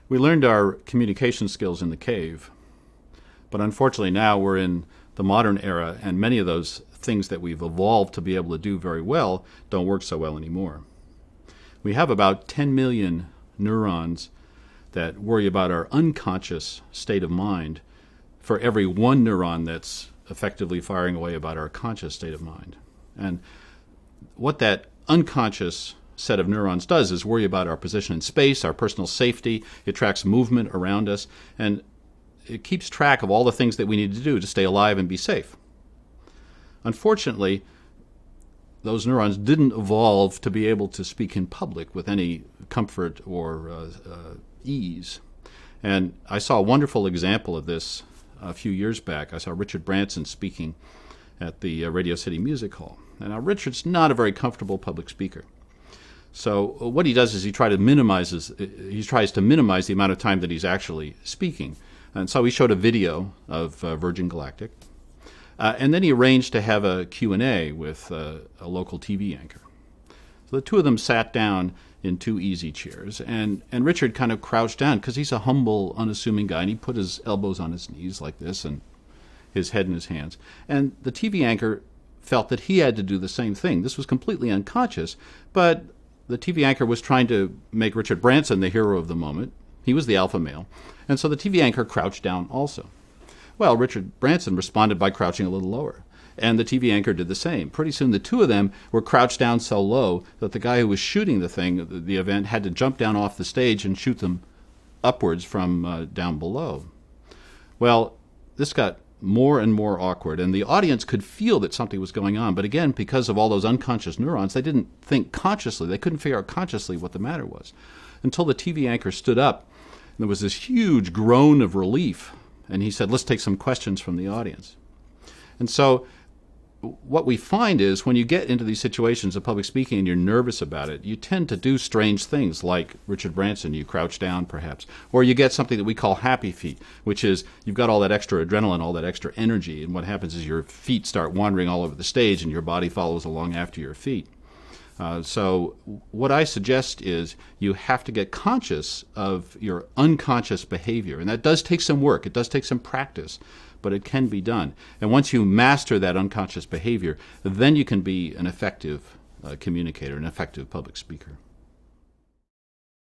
We learned our communication skills in the cave, but unfortunately now we're in the modern era, and many of those things that we've evolved to be able to do very well don't work so well anymore. We have about 10 million neurons that worry about our unconscious state of mind for every one neuron that's effectively firing away about our conscious state of mind. And what that unconscious set of neurons does is worry about our position in space, our personal safety. It tracks movement around us, and it keeps track of all the things that we need to do to stay alive and be safe. Unfortunately, those neurons didn't evolve to be able to speak in public with any comfort or ease. And I saw a wonderful example of this a few years back. I saw Richard Branson speaking at the Radio City Music Hall. And now Richard's not a very comfortable public speaker. So what he does is he tries to minimize the amount of time that he's actually speaking. And so he showed a video of Virgin Galactic. And then he arranged to have a Q&A with a local TV anchor. So the two of them sat down in two easy chairs, and Richard kind of crouched down because he's a humble, unassuming guy, and he put his elbows on his knees like this and his head in his hands. And the TV anchor felt that he had to do the same thing. This was completely unconscious, but the TV anchor was trying to make Richard Branson the hero of the moment. He was the alpha male, and so the TV anchor crouched down also. Well, Richard Branson responded by crouching a little lower, and the TV anchor did the same. Pretty soon the two of them were crouched down so low that the guy who was shooting the event, had to jump down off the stage and shoot them upwards from down below. Well, this got more and more awkward, and the audience could feel that something was going on. But again, because of all those unconscious neurons, they didn't think consciously. They couldn't figure out consciously what the matter was until the TV anchor stood up, and there was this huge groan of relief. And he said, let's take some questions from the audience. And so what we find is when you get into these situations of public speaking and you're nervous about it, you tend to do strange things like Richard Branson. You crouch down perhaps. Or you get something that we call happy feet, which is you've got all that extra adrenaline, all that extra energy, and what happens is your feet start wandering all over the stage and your body follows along after your feet. So what I suggest is you have to get conscious of your unconscious behavior. And that does take some work. It does take some practice, but it can be done. And once you master that unconscious behavior, then you can be an effective communicator, an effective public speaker.